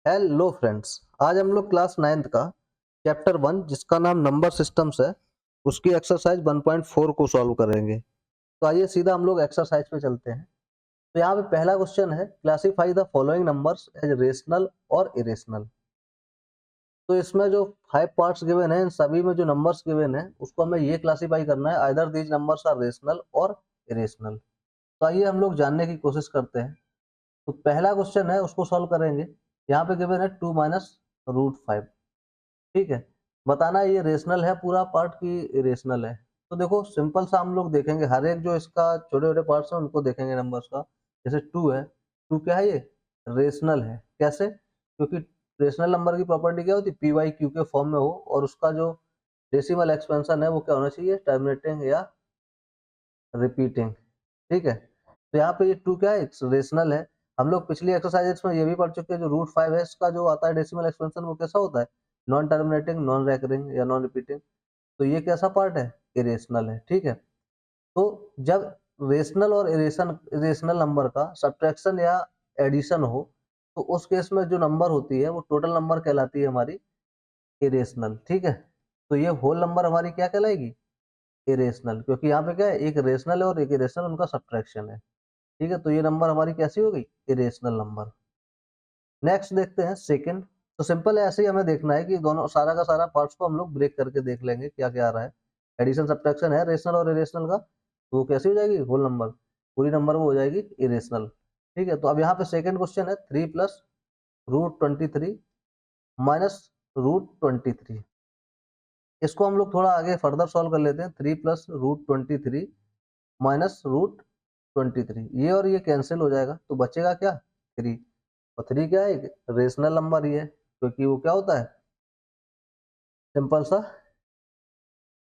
Hello friends, आज हम लोग क्लास 9th का चैप्टर 1 जिसका नाम नंबर सिस्टम्स है उसकी एक्सरसाइज 1.4 को सॉल्व करेंगे। तो आइए सीधा हम लोग एक्सरसाइज पे चलते हैं। तो यहाँ पे पहला क्वेश्चन है, classify the following numbers as rational और इरेशनल। तो इसमें जो 5 पार्ट्स गिवन है, इन सभी में जो नंबर्स गिवन है उसको हमें ये क्लासिफाई करना है, either these numbers are rational और इरेशनल। तो आइए हम लोग जानने की कोशिश करते हैं। तो पहला क्वेश्चन है उसको सॉल्व करेंगे। यहाँ पे गिवन है 2 माइनस रूट 5। ठीक है, बताना है ये रेशनल है पूरा पार्ट की इरेशनल है। तो देखो सिंपल सा हम लोग देखेंगे, हर एक जो इसका छोटे छोटे पार्ट्स हैं उनको देखेंगे नंबर्स का। जैसे 2 है, 2 क्या है, ये रेशनल है। कैसे? क्योंकि रेशनल नंबर की प्रॉपर्टी क्या होती है, पी वाई क्यू के फॉर्म में हो और उसका जो डेसिमल एक्सपेंशन है वो क्या होना चाहिए, टर्मिनेटिंग या रिपीटिंग। ठीक है, तो यहाँ पे ये 2 क्या है, रेशनल है। हम लोग पिछली एक्सरसाइजेस में ये भी पढ़ चुके हैं, जो रूट 5 है इसका जो आता है डेसिमल एक्सपेंशन वो कैसा होता है, नॉन टर्मिनेटिंग, नॉन रेकरिंग या नॉन रिपीटिंग। तो ये कैसा पार्ट है, इरेशनल है। ठीक है, तो जब रेशनल और इरेशनल नंबर का सब्ट्रैक्शन या एडिशन हो तो उस केस में जो नंबर होती है वो टोटल नंबर कहलाती है हमारी इरेशनल। ठीक है, तो ये होल नंबर हमारी क्या कहलाएगी, इरेशनल, क्योंकि यहाँ पे क्या है, एक रेशनल है और एक इरेशनल, उनका सब्ट्रैक्शन है। ठीक है, तो ये नंबर हमारी कैसी हो गई, इरेशनल नंबर। नेक्स्ट देखते हैं सेकंड। तो सिंपल है, ऐसे ही हमें देखना है कि दोनों सारा का सारा पार्ट्स को हम लोग ब्रेक करके देख लेंगे क्या क्या आ रहा है। एडिशन सब्ट्रैक्शन है रेशनल और इरेशनल का, तो वो कैसी हो जाएगी, होल नंबर, पूरी नंबर वो हो जाएगी इरेशनल। ठीक है, तो अब यहाँ पे सेकंड क्वेश्चन है, 3 प्लस रूट 23 माइनस रूट 23। इसको हम लोग थोड़ा आगे फर्दर सॉल्व कर लेते हैं। 3 प्लस रूट 23 माइनस रूट 23, ये और ये कैंसिल हो जाएगा तो बचेगा क्या, 3। और 3 क्या है, रेशनल नंबर ही है, क्योंकि वो क्या होता है, सिंपल सा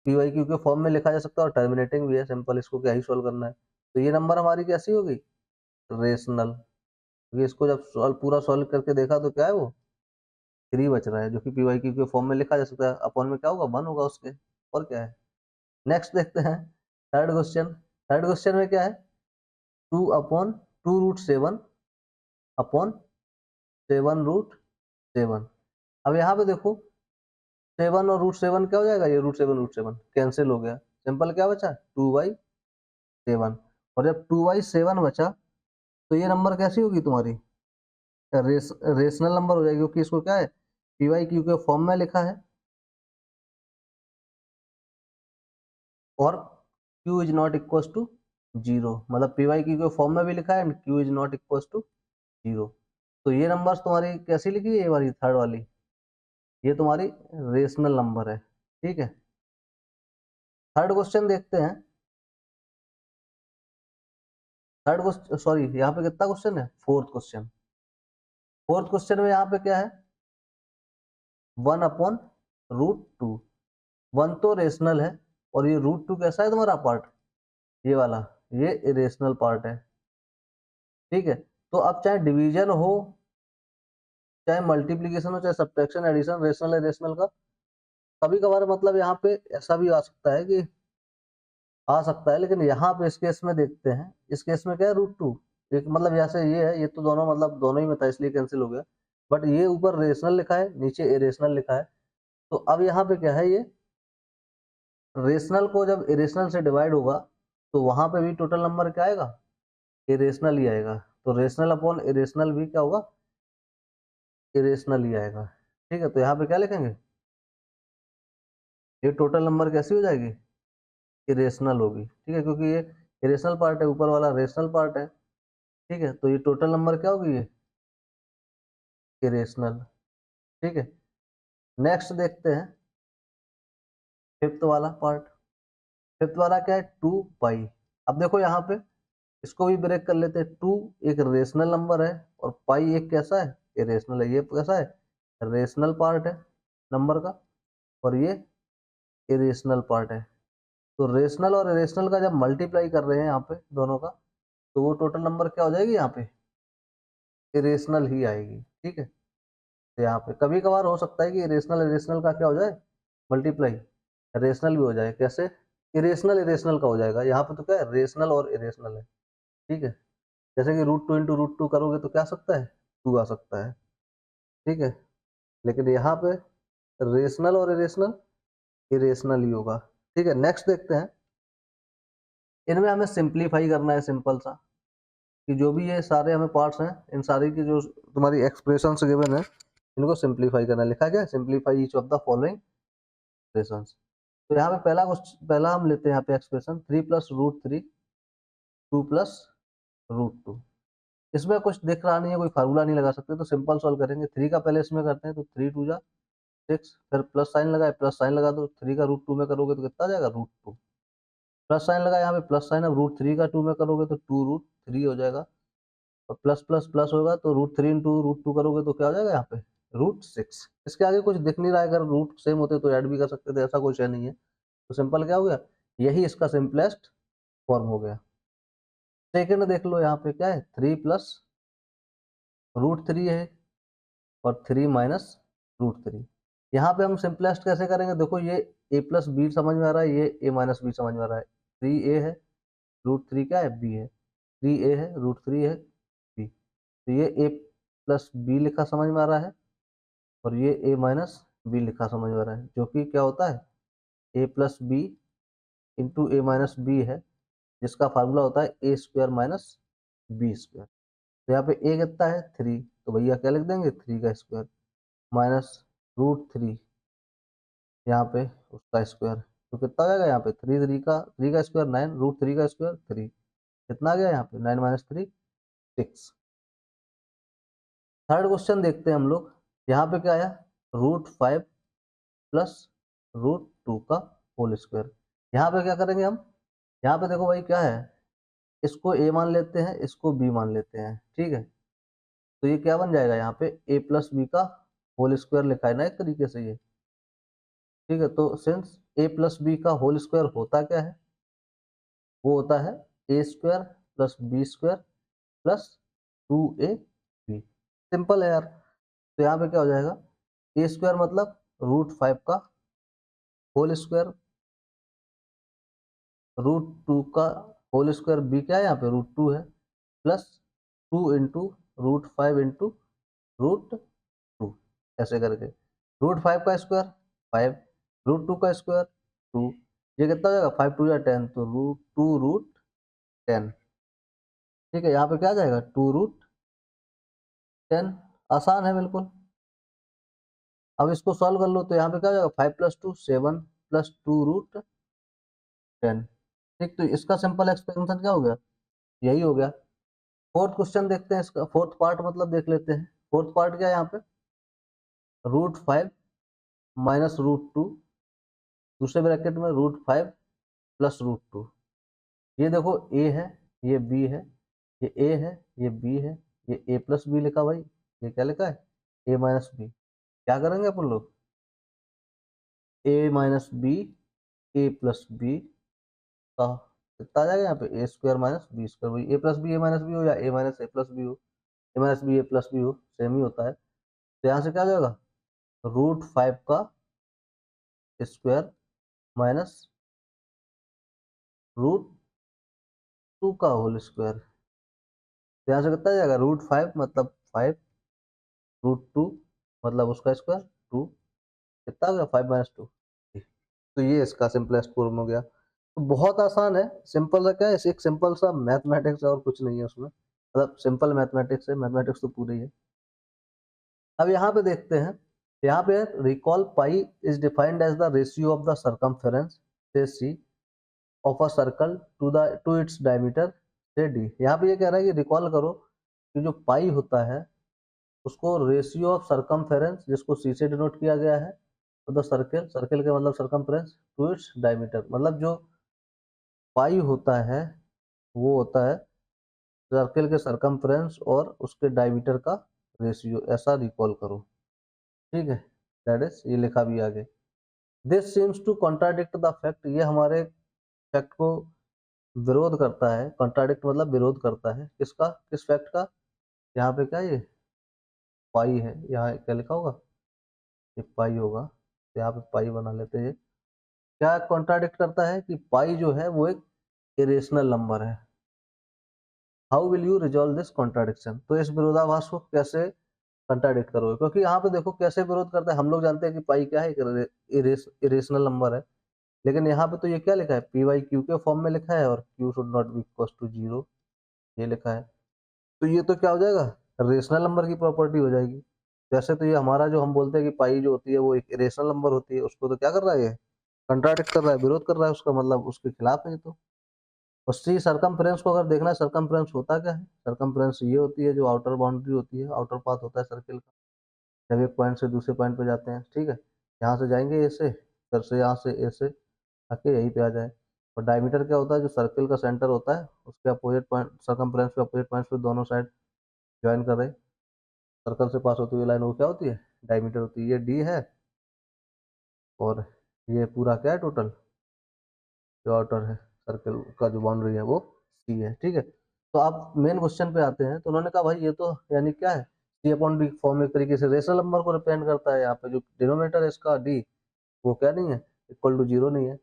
पी वाई क्यू के फॉर्म में लिखा जा सकता है और टर्मिनेटिंग भी है, सिंपल, इसको क्या ही सॉल्व करना है। तो ये नंबर हमारी कैसी हो गई, रेशनल। ये इसको जब पूरा सॉल्व करके देखा तो क्या है, वो 3 बच रहा है, जो कि पी वाई क्यू के फॉर्म में लिखा जा सकता है। अपॉन में क्या होगा, 1 होगा उसके, और क्या है। नेक्स्ट देखते हैं थर्ड क्वेश्चन। थर्ड क्वेश्चन में क्या है, 2 अपॉन 2 रूट 7 अपॉन 7 रूट 7। अब यहाँ पे देखो 7 और रूट 7 क्या हो जाएगा, ये रूट 7 कैंसिल हो गया, सिंपल क्या बचा, 2/7। और जब 2/7 बचा तो ये नंबर कैसी होगी तुम्हारी, रेशनल नंबर हो जाएगी, क्योंकि इसको क्या है, पी वाई क्यू के फॉर्म में लिखा है और q is not equal to 0, मतलब पी वाई क्यू के फॉर्म में भी लिखा है and q is not equal to 0। तो ये नंबर्स तुम्हारी कैसी लिखी है, ये वाली थर्ड वाली, ये तुम्हारी रेशनल नंबर है। ठीक है, थर्ड क्वेश्चन देखते हैं। थर्ड क्वेश्चन, सॉरी यहाँ पे कितना क्वेश्चन है, फोर्थ क्वेश्चन। फोर्थ क्वेश्चन में यहाँ पे क्या है, 1/√2। 1 तो रेशनल है और ये √2 कैसा है तुम्हारा पार्ट, ये वाला, ये इरेशनल पार्ट है। ठीक है, तो अब चाहे डिवीजन हो, चाहे मल्टीप्लीकेशन हो, चाहे सब्ट्रैक्शन, एडिशन, रेशनल इरेशनल का, कभी कभार मतलब यहाँ पे ऐसा भी आ सकता है कि आ सकता है, लेकिन यहाँ पे इस केस में देखते हैं, इस केस में क्या है, √2। एक मतलब जैसे ये है, ये तो दोनों मतलब दोनों ही में था इसलिए कैंसिल हो गया, बट ये ऊपर रेशनल लिखा है, नीचे इरेशनल लिखा है। तो अब यहाँ पे क्या है, ये रेशनल को जब इरेशनल से डिवाइड होगा तो वहां पे भी टोटल नंबर क्या आएगा, इरेशनल ही आएगा। तो रेशनल अपॉन इरेशनल भी क्या होगा, इरेशनल ही आएगा। ठीक है, तो यहाँ पे क्या लिखेंगे, ये टोटल नंबर कैसी हो जाएगी, इरेशनल होगी। ठीक है, क्योंकि ये इरेशनल पार्ट है, ऊपर वाला रेशनल पार्ट है। ठीक है, तो ये टोटल नंबर क्या होगी, ये इरेशनल। ठीक है, नेक्स्ट देखते हैं फिफ्थ वाला पार्ट। फिफ्थ वाला क्या है, 2 पाई। अब देखो यहाँ पे इसको भी ब्रेक कर लेते हैं। 2 एक रेशनल नंबर है और पाई एक कैसा है, इरेशनल है। ये कैसा है, रेशनल पार्ट है नंबर का और ये इरेशनल पार्ट है। तो रेशनल और इरेशनल का जब मल्टीप्लाई कर रहे हैं यहाँ पे दोनों का, तो वो टोटल नंबर क्या हो जाएगी, यहाँ पे इरेशनल ही आएगी। ठीक है, तो यहाँ पे कभी कभार हो सकता है कि इरेशनल इरेशनल का क्या हो जाए, मल्टीप्लाई, रेशनल भी हो जाए। कैसे, इरेशनल इरेशनल का हो जाएगा। यहाँ पे तो क्या है, रेशनल और इरेशनल है। ठीक है, जैसे कि √2 × √2 करोगे तो क्या आ सकता है, 2 आ सकता है। ठीक है, लेकिन यहाँ पे रेशनल और इरेशनल ही होगा। ठीक है, नेक्स्ट देखते हैं, इनमें हमें सिंप्लीफाई करना है सिंपल सा, कि जो भी ये सारे हमें पार्ट्स हैं, इन सारी की जो तुम्हारी एक्सप्रेशंस गिवन है, इनको सिंप्लीफाई करना है। लिखा क्या है, simplify each of the following expressions. तो यहाँ पे पहला हम लेते हैं यहाँ पे एक्सप्रेशन 3 + √3 2 + √2। इसमें कुछ दिख रहा नहीं है, कोई फार्मूला नहीं लगा सकते, तो सिंपल सॉल्व करेंगे। 3 का पहले इसमें करते हैं, तो 3 2 जा 6, फिर प्लस साइन लगाए, प्लस साइन लगा दो, 3 का √2 में करोगे तो कितना आ जाएगा, √2। प्लस साइन लगा, यहाँ पे प्लस साइन, अब √3 का 2 में करोगे तो 2√3 हो जाएगा, और प्लस प्लस प्लस होगा तो √3 इंटू √2 करोगे तो क्या हो जाएगा यहाँ पे, √6। इसके आगे कुछ दिख नहीं रहा है, अगर रूट सेम होते तो ऐड भी कर सकते थे, ऐसा कुछ है नहीं है, तो सिंपल क्या हो गया, यही इसका सिंपलेस्ट फॉर्म हो गया। सेकंड देख लो, यहाँ पे क्या है, 3 + √3 है, और 3 - √3। यहाँ पे हम सिंपलेस्ट कैसे करेंगे, देखो ये a + b समझ में आ रहा है, ये a - b समझ में आ रहा है। 3a है, √3 क्या है, b है, 3a है, √3 है b, तो ये a + b लिखा समझ में आ रहा है, और ये a - b लिखा समझ में आ रहा है, जो कि क्या होता है, a + b into a - b है, जिसका फार्मूला होता है a² - b²। तो यहाँ पे a कितना है, 3, तो भैया क्या लिख देंगे, 3 का स्क्वायर माइनस √3, यहाँ पे उसका स्क्वायर, तो कितना आ जाएगा यहाँ पे, 3 का स्क्वायर 9, √3 का स्क्वायर 3, कितना आ गया यहाँ पे, 9 - 3 6। थर्ड क्वेश्चन देखते हैं हम लोग, यहाँ पे क्या आया, √5 + √2 का होल स्क्वायर। यहाँ पे क्या करेंगे हम, यहाँ पे देखो भाई क्या है, इसको a मान लेते हैं, इसको b मान लेते हैं, ठीक है, तो ये क्या बन जाएगा, यहाँ पे a + b का होल स्क्वायर लिखा है ना एक तरीके से ये, ठीक है, तो सिंस a + b का होल स्क्वायर होता क्या है, वो होता है a² + b² + 2ab। सिंपल है यार, तो यहाँ पे क्या हो जाएगा, a² मतलब √5 का होल स्क्वायर, √2 का होल स्क्वायर, b क्या है यहाँ पे, √2 है, प्लस 2 इंटू √5 इंटू √2, ऐसे करके, √5 का स्क्वायर 5, √2 का स्क्वायर 2, ये कितना हो जाएगा, 5 2 या 10, तो √2√10। ठीक है, यहाँ पे क्या आ जाएगा, 2√10, आसान है बिल्कुल। अब इसको सॉल्व कर लो, तो यहाँ पे क्या हो जाएगा, 5 + 2 7 + 2√10। ठीक, तो इसका सिंपल एक्सपेंशन क्या हो गया, यही हो गया। फोर्थ क्वेश्चन देखते हैं, इसका फोर्थ पार्ट मतलब देख लेते हैं। फोर्थ पार्ट क्या है यहाँ पे, √5 - √2, दूसरे ब्रैकेट में √5 + √2। ये देखो a है, ये b है, ये a है, ये b है, ये a + b लिखा भाई, ये क्या लिखा है, a - b। क्या करेंगे अपन लोग, a - b, a + b का कितना आ जाएगा यहाँ पे, a² - b², वही a + b a - b हो, या a - a + b हो, a - b a + b हो, सेम ही होता है। तो यहाँ से क्या आ जाएगा, √5 का स्क्वायर माइनस √2 का होल स्क्वायर। तो यहाँ से कितना आ जाएगा, √5 मतलब 5, √2 मतलब उसका स्क्वायर 2, कितना हो गया, 5 - 2। तो ये इसका सिंपलेस्ट फॉर्म हो गया। तो बहुत आसान है, सिंपल सा क्या है, एक सिंपल सा मैथमेटिक्स है और कुछ नहीं है उसमें, मतलब सिंपल मैथमेटिक्स है, मैथमेटिक्स तो पूरी है। अब यहाँ पे देखते हैं, यहाँ पे recall pi is defined as the ratio of the circumference say C of a circle to its diameter say D. यहाँ पे ये कह रहा है कि रिकॉल करो कि जो पाई होता है उसको रेशियो ऑफ सर्कमफेरेंस, जिसको सी से डिनोट किया गया है, तो द सर्कल, सर्कल के मतलब सर्कमफेरेंस, टू इट्स डायमीटर, मतलब जो पाई होता है वो होता है सर्कल के सर्कमफ्रेंस और उसके डायमीटर का रेशियो, ऐसा रिकॉल करो। ठीक है, दैट इज, ये लिखा भी आगे। This seems to contradict the fact, ये हमारे फैक्ट को विरोध करता है, कॉन्ट्राडिक्ट मतलब विरोध करता है, किसका, किस फैक्ट का, यहाँ पे क्या ये पाई है, यहाँ क्या लिखा होगा, ये पाई होगा, तो यहाँ पे पाई बना लेते हैं। क्या कॉन्ट्राडिक्ट करता है, कि पाई जो है वो एक इरेशनल नंबर है। How will you resolve this contradiction, तो इस विरोधाभास को कैसे कंट्राडिक्ट करोगे, क्योंकि यहाँ पे देखो कैसे विरोध करता है। हम लोग जानते हैं कि पाई क्या है, इरेशनल नंबर है, लेकिन यहाँ पे तो ये क्या लिखा है, पी वाई क्यू के फॉर्म में लिखा है और Q should not be equal to 0 ये लिखा है। तो ये तो क्या हो जाएगा, रेशनल नंबर की प्रॉपर्टी हो जाएगी। जैसे तो ये हमारा जो हम बोलते हैं कि पाई जो होती है वो एक रेशनल नंबर होती है, उसको तो क्या कर रहा है, ये कंट्राडिक्ट कर रहा है, विरोध कर रहा है, उसका मतलब उसके खिलाफ है ये तो। और सी सरकमफ्रेंस को अगर देखना है, सरकमफ्रेंस होता क्या है, सरकमफ्रेंस ये होती है जो आउटर बाउंड्री होती है, आउटर पाथ होता है सर्किल का, जब एक पॉइंट से दूसरे पॉइंट पे जाते हैं, ठीक है, यहाँ से जाएंगे ए से, फिर से यहाँ से ए से आके यहीं पे आ जाए। और डायमीटर क्या होता है, जो सर्किल का सेंटर होता है उसके अपोजिट पॉइंट, सरकमफ्रेंस के अपोजिट पॉइंट पे दोनों साइड ज्वाइन कर रहे, सर्कल से पास होती हुई लाइन वो क्या होती है, डायमीटर होती है। ये डी है और ये पूरा क्या है टोटल, जो आउटर है सर्कल का जो बाउंड्री है वो सी है, ठीक है। तो आप मेन क्वेश्चन पे आते हैं, तो उन्होंने कहा भाई ये तो यानी क्या है, सी अपॉन डी फॉर्म एक तरीके से रेशनल नंबर को रिप्रेजेंट करता है। यहाँ पे जो डिनोमिनेटर है इसका डी, वो क्या नहीं है, इक्वल टू 0 नहीं है।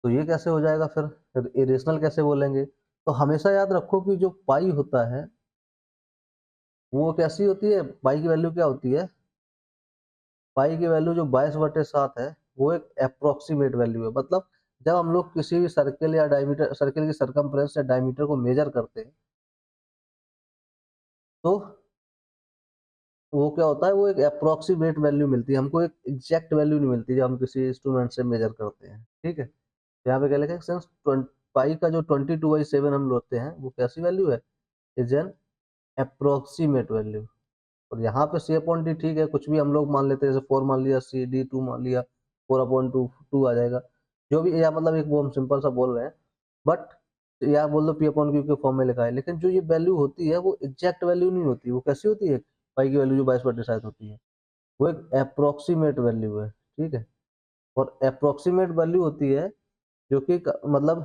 तो ये कैसे हो जाएगा, फिर इरेशनल कैसे बोलेंगे। तो हमेशा याद रखो कि जो पाई होता है वो कैसी होती है, पाई की वैल्यू क्या होती है, पाई की वैल्यू जो 22/7 है वो एक अप्रोक्सीमेट वैल्यू है। मतलब जब हम लोग किसी भी सर्किल या डायमीटर, सर्किल की सरकमफ्रेंस या डायमीटर को मेजर करते हैं, तो वो क्या होता है, वो एक अप्रोक्सीमेट वैल्यू मिलती है हमको, एक एग्जैक्ट वैल्यू नहीं मिलती जब हम किसी इंस्ट्रूमेंट से मेजर करते हैं, ठीक है। यहाँ पे क्या लिखा है, सिंस पाई का जो 22/7 हम लेते हैं वो कैसी वैल्यू है, इज एन अप्रोक्सीमेट वैल्यू। और यहाँ पे सी अपॉन डी ठीक है, कुछ भी हम लोग मान लेते हैं, जैसे 4 मान लिया, सी डी 2 मान लिया, 4/2 2 आ जाएगा, जो भी, या मतलब एक वो हम सिंपल सा बोल रहे हैं। बट या बोल दो पी अपॉन क्यू के फॉर्म में लिखा है, लेकिन जो ये वैल्यू होती है वो एग्जैक्ट वैल्यू नहीं होती। वो कैसी होती है, पाई की वैल्यू जो 22/7 होती है वो एक अप्रोक्सीमेट वैल्यू है, ठीक है। और अप्रोक्सीमेट वैल्यू होती है जो कि मतलब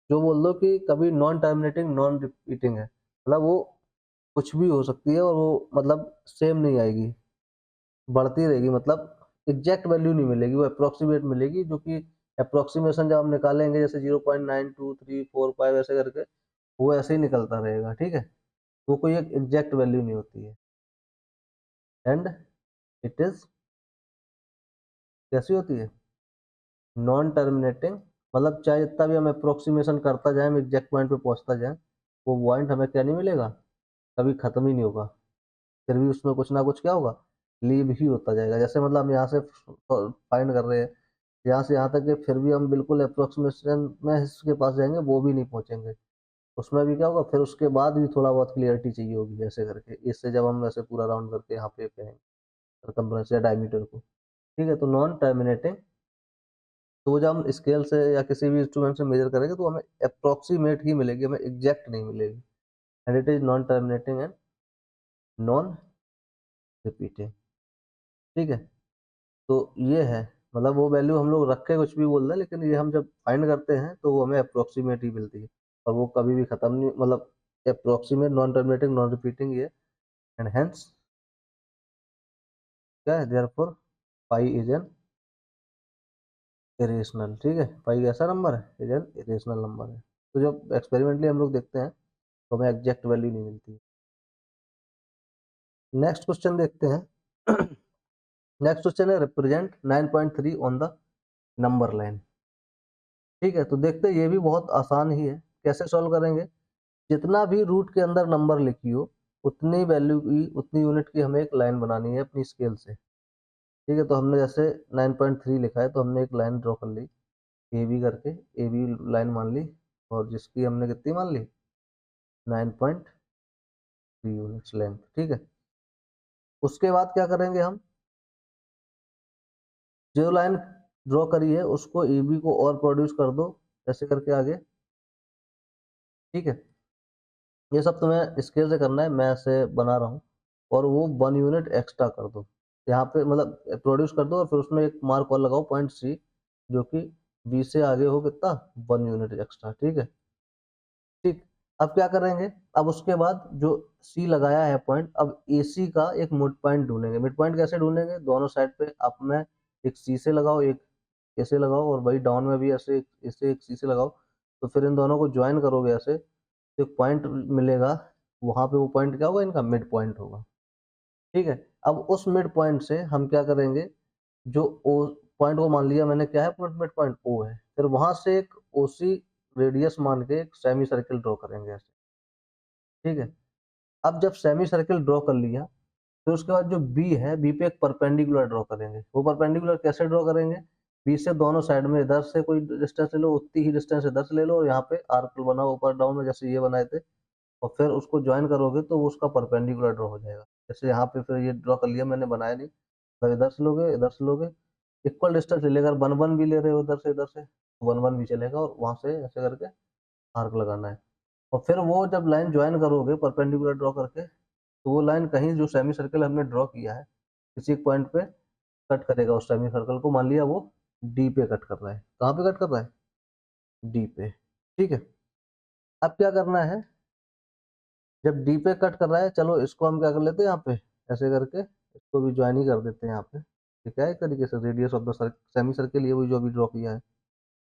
जो बोल दो कि कभी नॉन टर्मिनेटिंग नॉन रिपीटिंग है, मतलब वो कुछ भी हो सकती है और वो मतलब सेम नहीं आएगी, बढ़ती रहेगी, मतलब एग्जैक्ट वैल्यू नहीं मिलेगी, वो अप्रोक्सीमेट मिलेगी। जो कि अप्रोक्सीमेशन जब हम निकालेंगे जैसे 0.9235 ऐसे करके, वो ऐसे ही निकलता रहेगा, ठीक है। वो कोई एक एग्जैक्ट वैल्यू नहीं होती है। एंड इट इज कैसी होती है, नॉन टर्मिनेटिंग, मतलब चाहे जितना भी हम अप्रोक्सीमेशन करता जाए, हम एग्जैक्ट पॉइंट पे पहुंचता जाए, वो पॉइंट हमें क्या नहीं मिलेगा, कभी खत्म ही नहीं होगा। फिर भी उसमें कुछ ना कुछ क्या होगा, लीव ही होता जाएगा। जैसे मतलब हम यहाँ से फाइंड कर रहे हैं, यहाँ से यहाँ तक कि फिर भी हम बिल्कुल अप्रोक्सीमेशन में इसके पास जाएंगे, वो भी नहीं पहुंचेंगे। उसमें भी क्या होगा, फिर उसके बाद भी थोड़ा बहुत क्लियरिटी चाहिए होगी, ऐसे करके इससे जब हम ऐसे पूरा राउंड करके यहाँ पे कहेंगे सरकमफ्रेंस या डायमीटर को, ठीक है। तो नॉन टर्मिनेटिंग, तो जब हम स्केल से या किसी भी इंस्ट्रूमेंट से मेजर करेंगे तो हमें अप्रोक्सीमेट ही मिलेगी, हमें एग्जैक्ट नहीं मिलेगी। And it is non terminating and non repeating, ठीक है। तो ये है, मतलब वो वैल्यू हम लोग रख के कुछ भी बोल रहे हैं, लेकिन ये हम जब फाइंड करते हैं तो वो हमें अप्रोक्सीमेट ही मिलती है, और वो कभी भी खत्म नहीं, मतलब approximate non terminating non repeating ये। एंड हेंस क्या है, therefore pi is an irrational, ठीक है। पाई ऐसा नंबर है, इज एन इरेशनल नंबर है। तो जब एक्सपेरिमेंटली हम लोग देखते हैं तो हमें एग्जैक्ट वैल्यू नहीं मिलती। नेक्स्ट क्वेश्चन देखते हैं। नेक्स्ट क्वेश्चन है represent 9.3 on the number line, ठीक है। तो देखते हैं, ये भी बहुत आसान ही है। कैसे सॉल्व करेंगे, जितना भी रूट के अंदर नंबर लिखी हो उतनी वैल्यू की, उतनी यूनिट की हमें एक लाइन बनानी है अपनी स्केल से, ठीक है। तो हमने जैसे 9.3 लिखा है, तो हमने एक लाइन ड्रॉ कर ली ए बी करके, ए बी लाइन मान ली, और जिसकी हमने कितनी मान ली, 9.3 यूनिट्स लेंथ, ठीक है। उसके बाद क्या करेंगे, हम जो लाइन ड्रॉ करी है उसको ए बी को और प्रोड्यूस कर दो, ऐसे करके आगे, ठीक है। ये सब तुम्हें स्केल से करना है, मैं ऐसे बना रहा हूँ। और वो 1 यूनिट एक्स्ट्रा कर दो यहाँ पे, मतलब प्रोड्यूस कर दो, और फिर उसमें एक मार्क और लगाओ पॉइंट सी, जो कि बी से आगे हो कितना, 1 यूनिट एक्स्ट्रा, ठीक है। ठीक, अब क्या करेंगे, अब उसके बाद जो सी लगाया है पॉइंट, अब ए सी का एक मिड पॉइंट ढूंढेंगे। मिड पॉइंट कैसे ढूंढेंगे, दोनों साइड पे अप में एक सी से लगाओ, एक ए से लगाओ, और वही डाउन में भी ऐसे ऐसे एक सी से लगाओ। तो फिर इन दोनों को ज्वाइन करोगे ऐसे, तो एक पॉइंट मिलेगा, वहां पे वो पॉइंट क्या होगा, इनका मिड पॉइंट होगा। ठीक है। अब उस मिड पॉइंट से हम क्या करेंगे, जो ओ पॉइंट को मान लिया मैंने क्या है, मिड पॉइंट ओ है, फिर वहां से एक ओसी रेडियस मान के एक सेमी सर्किल ड्रॉ करेंगे ऐसे। ठीक है। अब जब सेमी सर्किल ड्रॉ कर लिया, फिर उसके बाद जो बी है, बी पे एक परपेंडिकुलर ड्रॉ करेंगे। वो परपेंडिकुलर कैसे ड्रॉ करेंगे, बी से दोनों साइड में इधर से कोई डिस्टेंस ले लो, उतनी ही डिस्टेंस इधर से ले लो, और यहाँ पे आर्क बना ऊपर डाउन में जैसे ये बनाए थे, और फिर उसको ज्वाइन करोगे तो वो उसका परपेंडिकुलर ड्रॉ हो जाएगा। जैसे यहाँ पे फिर ये ड्रॉ कर लिया मैंने, बनाया नहीं, तो इधर से लोगे इधर से लोगे, इक्वल डिस्टेंस ले लेगा। अगर वन वन भी ले रहे हो इधर से वन वन भी चलेगा, और वहां से ऐसे करके आर्क लगाना है। और फिर वो जब लाइन ज्वाइन करोगे परपेंडिकुलर ड्रॉ करके, तो वो लाइन कहीं जो सेमी सर्कल हमने ड्रॉ किया है किसी एक पॉइंट पे कट करेगा उस सेमी सर्कल को। मान लिया वो डी पे कट कर रहा है। कहाँ पे कट कर रहा है, डी पे। ठीक है। अब क्या करना है, जब डी पे कट कर रहा है, चलो इसको हम क्या कर लेते हैं यहाँ पे, ऐसे करके इसको भी ज्वाइन ही कर देते हैं यहाँ पे। ठीक है, एक तरीके से radius of the semi circle, ये वही जो अभी ड्रॉ किया है,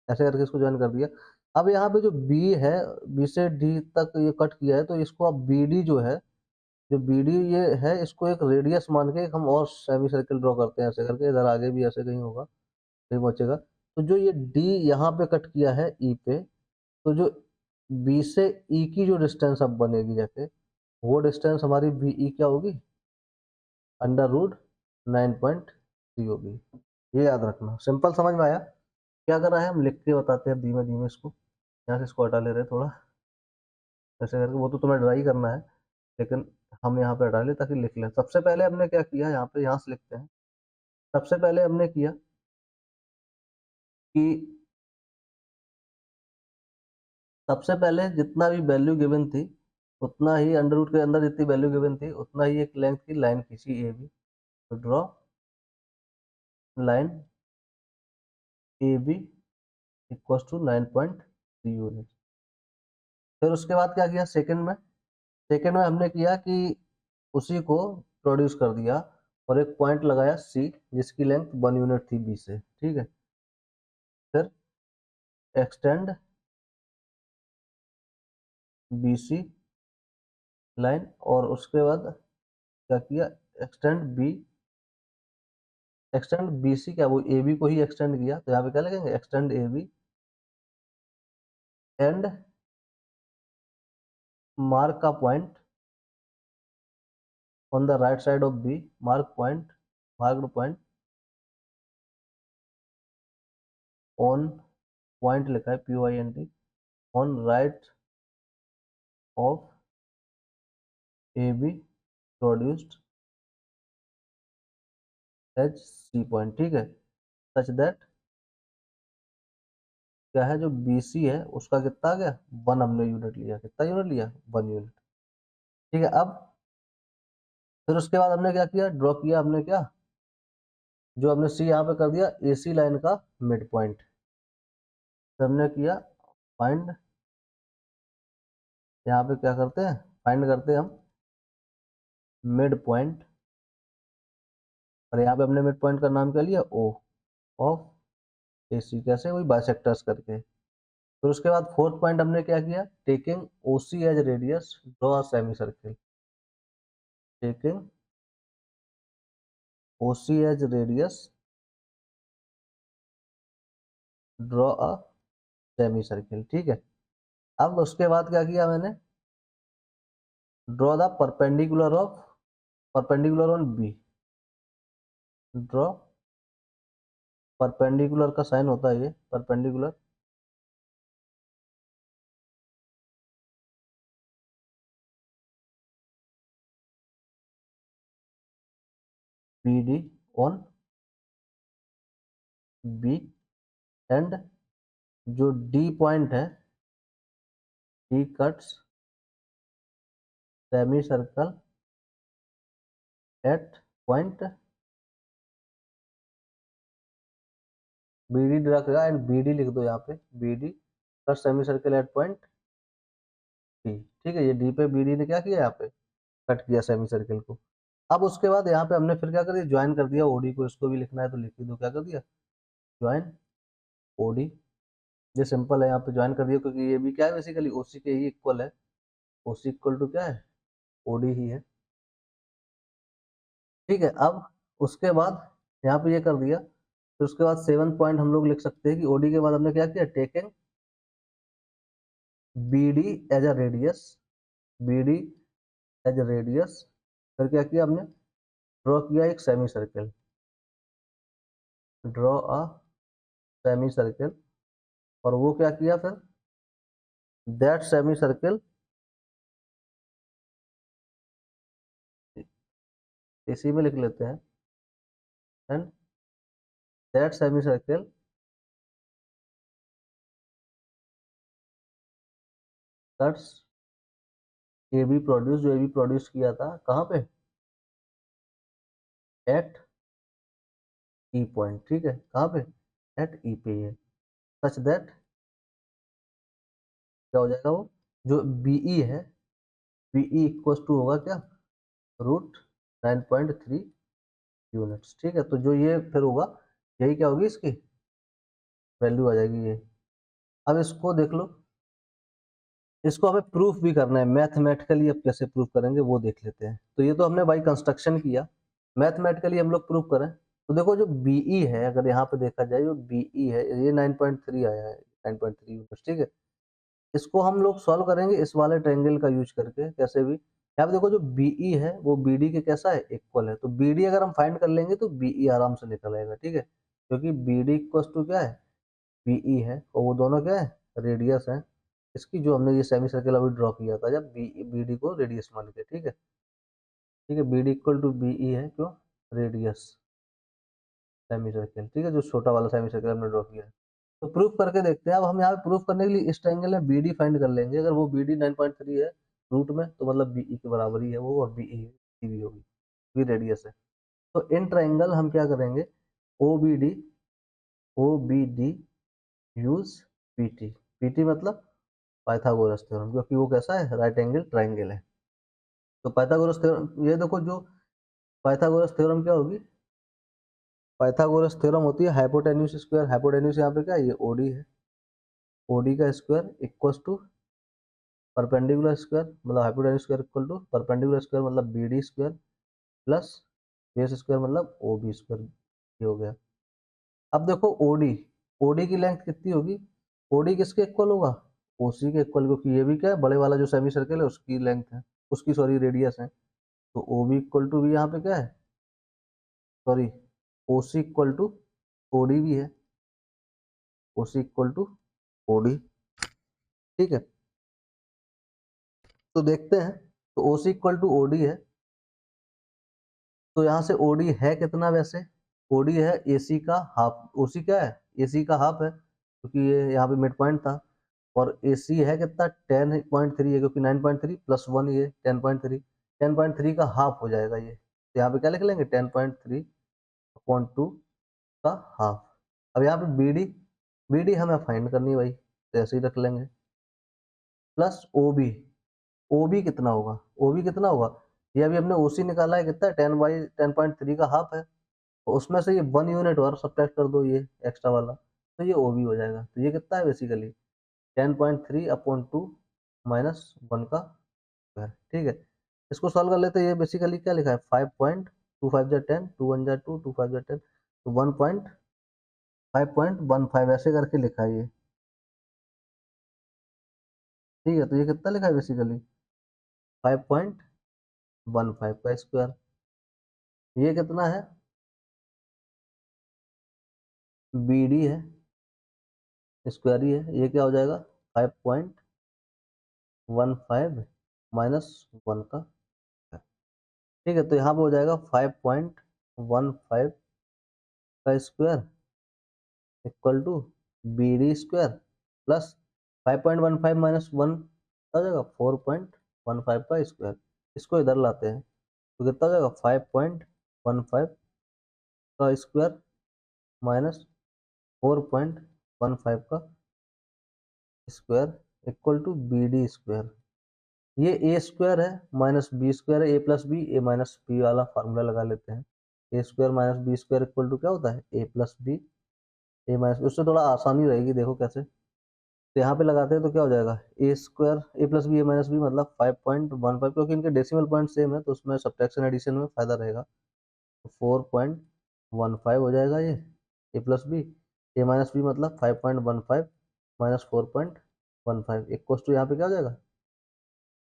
ऐसे करके इसको ज्वाइन कर दिया। अब यहाँ पे जो बी है, बी से डी तक ये कट किया है, तो इसको अब बी डी जो है, जो बी डी ये है, इसको एक रेडियस मान के एक हम और सेमी सर्कल ड्रॉ करते हैं ऐसे करके। इधर आगे भी ऐसे कहीं होगा, कहीं पहुंचेगा। तो जो ये डी यहाँ पे कट किया है ई पे, तो जो बी से ई की जो डिस्टेंस अब बनेगी जाके, वो डिस्टेंस हमारी बी ई क्या होगी, अंडर रूट 9.3 होगी। ये याद रखना, सिंपल समझ में आया। क्या कर रहा है, हम लिख के बताते हैं धीमे धीमे इसको। यहाँ से इसको हटा ले रहे हैं थोड़ा, ऐसे करके। वो तो तुम्हें ड्राई करना है, लेकिन हम यहाँ पे हटा ले ताकि लिख लें। सबसे पहले हमने क्या किया, यहाँ पे यहाँ से लिखते हैं। सबसे पहले हमने किया कि सबसे पहले जितना भी वैल्यू गिवन थी, उतना ही अंडर रूट के अंदर जितनी वैल्यू गिवन थी, उतना ही एक लेंथ की लाइन खींची ए बी। तो draw line A B equal to 9.3 unit. फिर उसके बाद क्या किया, सेकंड में हमने किया कि उसी को प्रोड्यूस कर दिया, और एक पॉइंट लगाया सी, जिसकी लेंथ 1 यूनिट थी बी से। ठीक है। फिर एक्सटेंड बी सी लाइन, और उसके बाद क्या किया, extend B, extend B C क्या, वो ए बी को ही एक्सटेंड किया। तो यहाँ पे क्या लिखेंगे, extend A B and mark का point on the right side of B, marked point on, point लिखा है P Y N T, on right of A B produced H C point. ठीक है। सच दैट क्या है, जो B C है उसका कितना आ गया, 1 हमने यूनिट लिया। कितना यूनिट लिया, 1 यूनिट। ठीक है। अब फिर उसके बाद हमने क्या किया, ड्रॉ किया हमने क्या, जो हमने सी यहाँ पे कर दिया, ए सी लाइन का मिड पॉइंट। फिर हमने किया फाइंड, यहाँ पे क्या करते हैं, फाइंड करते हैं हम मिड पॉइंट, और यहाँ पे हमने मिड पॉइंट का नाम क्या लिया, ओ ऑफ ए सी। कैसे, वही बाइसेक्टर्स करके। फिर उसके बाद फोर्थ पॉइंट हमने क्या किया, taking O C as radius draw a semicircle. Taking O C as radius draw a semicircle. ठीक है। अब उसके बाद क्या किया मैंने, draw the perpendicular on B. Draw perpendicular का साइन होता है ये, perpendicular B D on B, and जो डी पॉइंट है, D cuts semicircle at point B D रखेगा, एंड बी डी लिख दो यहाँ पे, B D cut semi circle at point D. ठीक है। ये डी पे बी डी ने क्या किया, यहाँ पे कट किया सेमी सर्कल को। अब उसके बाद यहाँ पे हमने फिर क्या कर दिया, ज्वाइन कर दिया ओडी को। इसको भी लिखना है तो लिख दो, क्या कर दिया, ज्वाइन ओडी। ये सिंपल है, यहाँ पे ज्वाइन कर दिया, क्योंकि ये भी क्या है, बेसिकली ओसी के ही इक्वल है। ओसी इक्वल टू क्या है, ओडी ही है। ठीक है। अब उसके बाद यहाँ पे ये कर दिया, फिर उसके बाद 7 पॉइंट हम लोग लिख सकते हैं कि ओडी के बाद हमने क्या किया, taking BD as a radius, BD as a radius, फिर क्या किया हमने, ड्रॉ किया एक semicircle, draw a semicircle, और वो क्या किया फिर, दैट सेमी सर्कल, इसी में लिख लेते हैं, and that semi circle cuts A B produce, जो ए बी प्रोड्यूस किया था कहाँ पे, एट ई पॉइंट। ठीक है, कहाँ पे, एट ई पे है, सच दैट क्या हो जाएगा, वो जो बीई है, बीई इक्वल टू होगा क्या, रूट 9.3 यूनिट्स। ठीक है, तो जो ये फिर होगा, यही क्या होगी, इसकी वैल्यू आ जाएगी ये। अब इसको देख लो, इसको हमें प्रूफ भी करना है मैथमेटिकली, अब कैसे प्रूफ करेंगे वो देख लेते हैं। तो ये तो हमने भाई कंस्ट्रक्शन किया, मैथमेटिकली हम लोग प्रूफ करें। तो देखो जो बीई है, अगर यहाँ पे देखा जाए, जो बीई है ये 9.3 आया है, 9.3 यूनिट्स। ठीक है, इसको हम लोग सॉल्व करेंगे इस वाले ट्रायंगल का यूज करके, कैसे भी। यहाँ पे देखो जो बीई है वो बीडी के कैसा है, इक्वल है, तो बीडी अगर हम फाइंड कर लेंगे तो बीई आराम से निकल आएगा। ठीक है, क्योंकि बीडी इक्वल टू क्या है, बीई है, और वो दोनों क्या है, रेडियस है इसकी, जो हमने ये सेमी सर्कल अभी ड्रॉ किया था जब बीडी को रेडियस मान के। ठीक है, ठीक है, बीडी इक्वल टू बीई है, क्यों, रेडियस सेमी सर्कल। ठीक है, जो छोटा वाला सेमी सर्कल हमने ड्रॉ किया है। तो प्रूफ करके देखते हैं। अब हम यहाँ पे प्रूफ करने के लिए इस ट्रायंगल में बीडी फाइंड कर लेंगे। अगर वो बीडी 9.3 है रूट में, तो मतलब बीई के बराबर ही है वो, और बीई भी होगी, भी रेडियस है। तो इन ट्रायंगल हम क्या करेंगे, O B D, O B D use PT, PT मतलब पाइथागोरस थ्योरम, क्योंकि वो कैसा है, राइट एंगल ट्रायंगल है। तो पाइथागोरस थ्योरम, ये देखो जो पाइथागोरस थ्योरम क्या होगी, पाइथागोरस थ्योरम होती है हाइपोटेन्यूज स्क्वायर, हाइपोटेन्यूज यहाँ पे क्या है, ये ओडी है, ओडी का square equals to perpendicular square, मतलब hypotenuse square equal to perpendicular square मतलब B D square, plus base square मतलब ओ बी स्क्वायर, ये हो गया। अब देखो ओडी, ओडी की लेंथ कितनी होगी, ओडी किसके इक्वल होगा, ओसी के इक्वल, क्योंकि ये भी क्या है, बड़े वाला जो सेमी सर्कल है उसकी लेंथ है, उसकी सॉरी रेडियस है। तो ओ बी इक्वल टू भी यहाँ पे क्या है, sorry, OC equal to OD भी है, ओसी इक्वल टू ओडी। ठीक है, तो देखते हैं, तो ओसी इक्वल टू ओडी है, तो यहाँ से ओडी है कितना वैसे, ओडी है एसी का हाफ, ओसी क्या है, एसी का हाफ है, क्योंकि ये यहाँ पे मिड पॉइंट था, और एसी है कितना, 10.3 है, क्योंकि 9.3 प्लस 1 ये 10.3, 10.3 का हाफ हो जाएगा ये, तो यहाँ पे क्या लिख लेंगे, 10.3 अपॉन 2 का हाफ। अब यहाँ पे बीडी, बीडी हमें फाइंड करनी है भाई, तो ऐसे ही रख लेंगे, प्लस ओबी, ओबी कितना होगा, ओबी कितना होगा, ये अभी हमने ओसी निकाला है कितना, 10/10.3 का हाफ है, तो उसमें से ये 1 यूनिट और सब्ट्रैक्ट कर दो, ये एक्स्ट्रा वाला, तो ये ओबी हो जाएगा। तो ये कितना है बेसिकली, 10.3 अपॉन 2 माइनस 1 का स्क्वायर। ठीक है, इसको सॉल्व कर लेते हैं। ये बेसिकली क्या लिखा है, 5.25 टू 1 2, 2 5 10, तो 1.5.15 ऐसे करके लिखा है ये। ठीक है, तो ये कितना लिखा है बेसिकली, 5.15 का स्क्वायर, ये कितना है, बी डी है, स्क्वायर ही है, ये क्या हो जाएगा, 5.15 माइनस 1 का। ठीक है, तो यहाँ पे हो जाएगा 5.15 का square equal to B D square plus 5.15 minus 1 हो जाएगा 4.15 का स्क्वायर। इसको इधर लाते हैं तो कितना हो जाएगा, 5.15 का स्क्वायर माइनस 4.15 का square equal to B D square. ये ए स्क्वायर है माइनस बी स्क्वायर है, A plus B, A minus B वाला फार्मूला लगा लेते हैं। A square minus B square equal to क्या होता है, A plus B, A minus, उससे थोड़ा आसानी रहेगी, देखो कैसे। तो यहाँ पे लगाते हैं तो क्या हो जाएगा, A square A plus B A minus B मतलब 5.15, क्योंकि इनके डेसिमल पॉइंट सेम है तो उसमें सब्ट्रैक्शन एडिशन में फायदा रहेगा। 4.15 हो जाएगा ये ए plus B, A minus B मतलब 5.15 माइनस 4.15 इक्वल टू यहाँ पे क्या हो जाएगा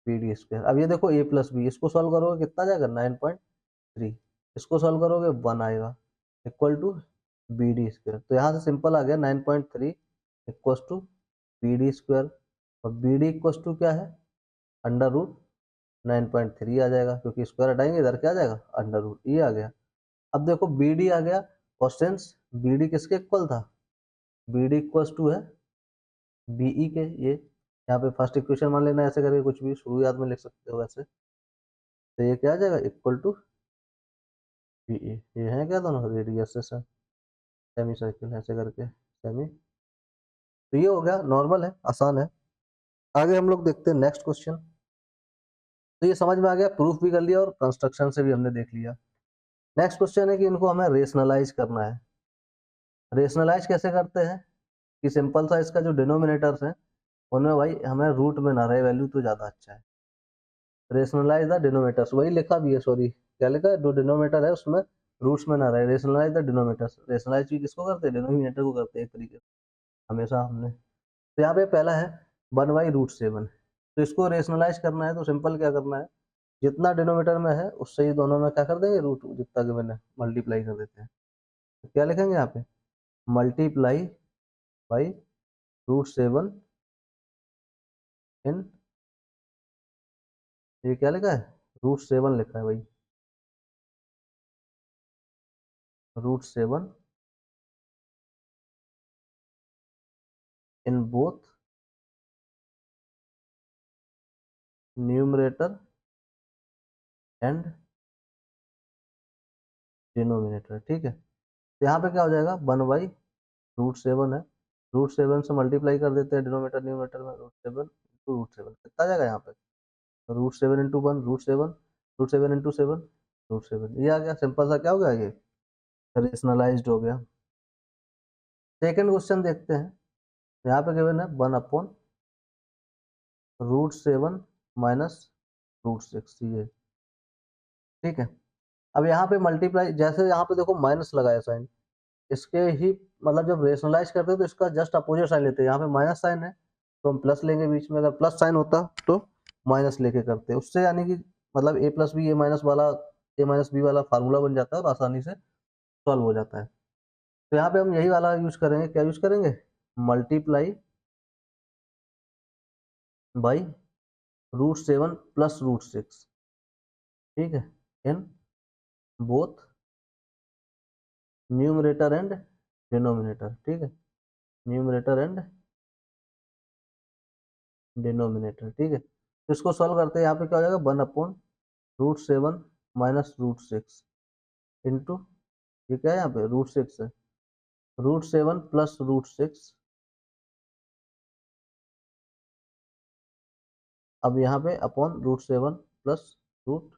बी डी स्क्वायर। अब ये देखो ए प्लस बी, इसको सॉल्व करोगे कितना जाएगा 9.3, इसको सॉल्व करोगे 1 आएगा equal to B D square. तो यहाँ से सिंपल आ गया 9.3 equal to B D square, और बी डी इक्वल टू क्या है अंडर रूट 9.3 आ जाएगा, क्योंकि स्क्वायर हटाएंगे इधर क्या आ जाएगा अंडर रूट, ये आ गया। अब देखो बी डी आ गया, क्वेश्चंस बी डी किसके इक्वल था, बी डी इक्वल टू है बीई के, ये यहाँ पे फर्स्ट इक्वेशन मान लेना, ऐसे करके कुछ भी शुरुआत में लिख सकते हो वैसे। तो ये क्या आ जाएगा इक्वल टू बीई, ये है क्या दोनों रेडियस से सेमी सर्किल ऐसे करके सेमी। तो ये हो गया, नॉर्मल है, आसान है। आगे हम लोग देखते हैं नेक्स्ट क्वेश्चन। तो ये समझ में आ गया, प्रूफ भी कर लिया और कंस्ट्रक्शन से भी हमने देख लिया। नेक्स्ट क्वेश्चन है कि इनको हमें रेशनलाइज करना है। रेशनलाइज कैसे करते हैं कि सिंपल सा इसका जो डिनोमिनेटर्स है उनमें भाई हमें रूट में ना रहे वैल्यू तो ज़्यादा अच्छा है। रेशनलाइज द डिनोमिनेटर्स, वही लिखा भी है, सॉरी क्या लिखा है, जो डिनोमिनेटर है उसमें रूट्स में ना रहे। रेशनलाइज द डिनोमिनेटर्स, रेशनलाइज भी किसको करते हैं, डिनोमिनेटर को करते हैं एक तरीके से हमेशा हमने। तो यहाँ पे पहला है 1/√7, तो इसको रेशनलाइज करना है तो सिंपल क्या करना है, जितना डिनोमिनेटर में है उससे ही दोनों में क्या कर देंगे रूट जितना कि मैंने मल्टीप्लाई कर देते हैं। तो क्या लिखेंगे यहाँ पे मल्टीप्लाई बाई √7 इन, ये क्या लिखा है √7 लिखा है भाई, √7 in both numerator and denominator. ठीक है, तो यहाँ पे क्या हो जाएगा 1/√7 है, √7 से मल्टीप्लाई कर देते हैं डिनोमिनेटर न्यूमरेटर में, √7 कितना जाएगा यहाँ पे √7 × 1 √7, √7 × 7 √7, ये आ गया सिंपल सा, क्या हो गया ये रेशनलाइज्ड हो गया। सेकेंड क्वेश्चन देखते हैं, यहाँ पे गिवन है 1/√7 माइनस √6, ये ठीक है। अब यहाँ पे मल्टीप्लाई, जैसे यहाँ पे देखो माइनस लगाया साइन, इसके ही मतलब जब रेशनलाइज करते हैं तो इसका जस्ट अपोजिट साइन लेते हैं, यहाँ पे माइनस साइन है तो हम प्लस लेंगे बीच में, अगर प्लस साइन होता तो माइनस लेके करते, उससे यानी कि मतलब ए प्लस बी ए माइनस वाला ए माइनस बी वाला फार्मूला बन जाता है और आसानी से सॉल्व हो जाता है। तो यहाँ पे हम यही वाला यूज करेंगे, क्या यूज करेंगे मल्टीप्लाई बाई √7 प्लस √6, ठीक है, in both numerator and denominator, ठीक है, न्यूमरेटर एंड डिनोमिनेटर, ठीक है। तो इसको सॉल्व करते हैं, यहाँ पे क्या हो जाएगा 1/√7 माइनस √6 इंटू, ये क्या है यहाँ पे √6 है, √7 प्लस √6, अब यहाँ पे अपॉन √7 प्लस रूट,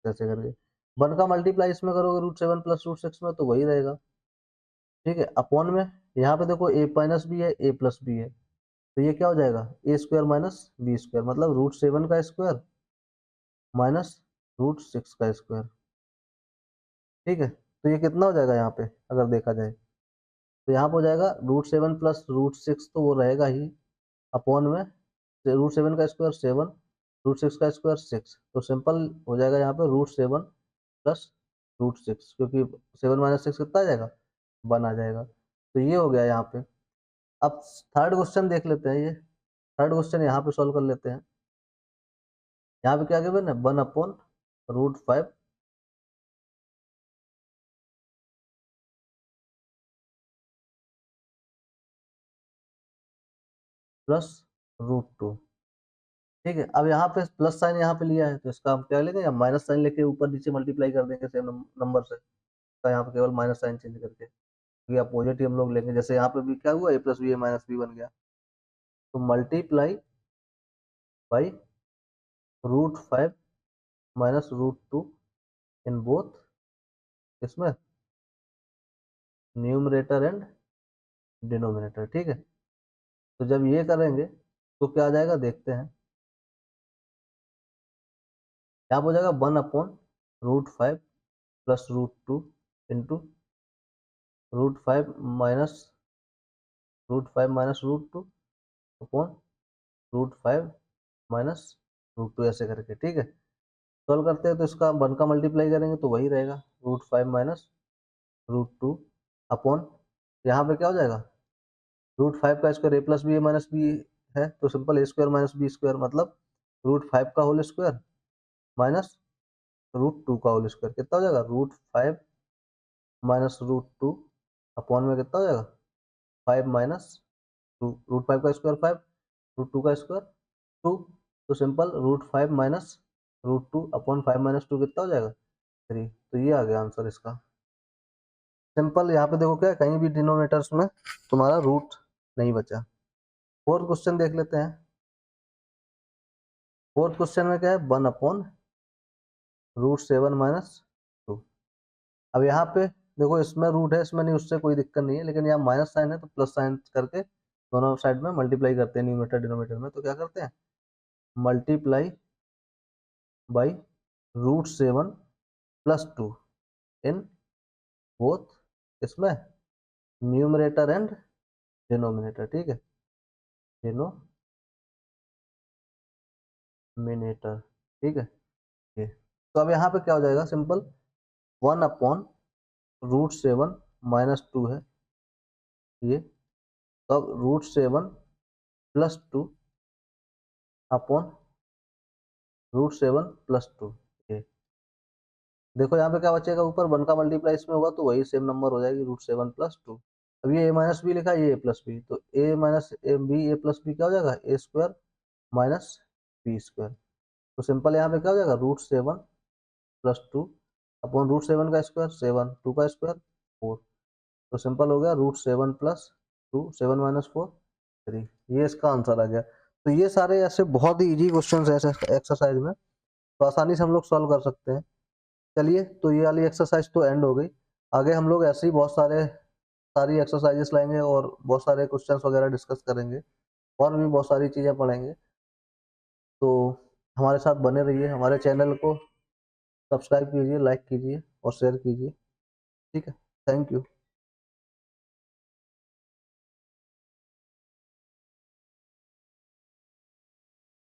कैसे करके 1 का मल्टीप्लाई इसमें करोगे √7 प्लस √6 में तो वही रहेगा, ठीक है, अपॉन में यहाँ पे देखो ए माइनस बी है ए प्लस बी है, तो ये क्या हो जाएगा A square minus B square, मतलब √7 का स्क्वायर माइनस √6 का स्क्वायर, ठीक है। तो ये कितना हो जाएगा यहाँ पे अगर देखा जाए, तो यहाँ पे हो जाएगा √7 प्लस √6 तो वो रहेगा ही, अपॉन में √7 का स्क्वायर 7, √6 का स्क्वायर 6, तो सिंपल हो जाएगा यहाँ पे √7 प्लस √6, क्योंकि 7 माइनस 6 कितना आ जाएगा 1 आ जाएगा। तो ये हो गया यहाँ पे। अब थर्ड क्वेश्चन देख लेते हैं, ये थर्ड क्वेश्चन यहाँ पे सॉल्व कर लेते हैं। यहाँ पे क्या गिवन है 1/√5 प्लस √2, ठीक है। अब यहाँ पे प्लस साइन यहाँ पे लिया है तो इसका हम क्या लेंगे, या माइनस साइन लेके ऊपर नीचे मल्टीप्लाई कर देंगे सेम नंबर से, तो यहाँ पे केवल माइनस साइन चेंज करके, क्योंकि अपोजिट ही हम लोग लेंगे, जैसे यहाँ पे भी क्या हुआ ए plus B A minus B बन गया, तो multiply by √5 minus √2 in both, इसमें न्यूमरेटर एंड डिनोमिनेटर, ठीक है। तो जब ये करेंगे तो क्या आ जाएगा देखते हैं, यहाँ हो जाएगा 1/√5 plus √2 into √5 minus √2 upon √5 minus √2 ऐसे करके, ठीक है। सॉल्व करते हैं तो इसका 1 का मल्टीप्लाई करेंगे तो वही रहेगा √5 माइनस √2 अपॉन, यहाँ पे क्या हो जाएगा, √5 का square A plus B A minus B है तो सिंपल ए स्क्वायर माइनस बी स्क्वायर, मतलब √5 का होल स्क्वायर माइनस √2 का होल स्क्वायर, कितना हो जाएगा √5 माइनस √2 अपॉन में कितना हो जाएगा 5 माइनस √5 का स्क्वायर 5, √2 का स्क्वायर 2, तो सिंपल √5 माइनस √2 अपॉन 5 माइनस 2 कितना हो जाएगा 3। तो ये आ गया आंसर इसका। सिंपल, यहाँ पे देखो क्या है, कहीं भी डिनोमिनेटर्स में तुम्हारा रूट नहीं बचा। फोर्थ क्वेश्चन देख लेते हैं। फोर्थ क्वेश्चन में क्या है, 1 अपॉन √7 माइनस 2। अब यहाँ पे देखो इसमें रूट है, इसमें नहीं, उससे कोई दिक्कत नहीं है, लेकिन यहाँ माइनस साइन है तो प्लस साइन करके दोनों साइड में मल्टीप्लाई करते हैं, न्यूमरेटर डिनोमिनेटर में। तो क्या करते हैं, multiply by √7 plus 2 in both, इसमें न्यूमरेटर एंड डिनोमिनेटर, ठीक है, डिनोमिनेटर, ठीक है ये। तो अब यहाँ पे क्या हो जाएगा, सिंपल 1 अपॉन √7 माइनस 2 है ये, तो अब √7 प्लस 2 अपॉन √7 प्लस 2 ये। देखो यहाँ पे क्या बचेगा, ऊपर 1 का मल्टीप्लाई इसमें होगा तो वही सेम नंबर हो जाएगी √7 प्लस 2। अब ये a माइनस बी लिखा है, ये a प्लस बी, तो a minus B A plus B क्या हो जाएगा, A square minus B square. तो सिंपल यहाँ पे क्या हो जाएगा √7 प्लस 2 अपॉन √7 का स्क्वायर 7, 2 का स्क्वायर 4, तो सिंपल हो गया √7 प्लस 2, 7 माइनस 4 3, ये इसका आंसर आ गया। तो ये सारे ऐसे बहुत ही इजी क्वेश्चन है एक्सरसाइज में, तो आसानी से हम लोग सॉल्व कर सकते हैं। चलिए, तो ये वाली एक्सरसाइज तो एंड हो गई। आगे हम लोग ऐसे ही बहुत सारी एक्सरसाइजेस लाएंगे और बहुत सारे क्वेश्चंस वगैरह डिस्कस करेंगे और भी बहुत सारी चीज़ें पढ़ेंगे। तो हमारे साथ बने रहिए, हमारे चैनल को सब्सक्राइब कीजिए, लाइक कीजिए और शेयर कीजिए, ठीक है। Thank you.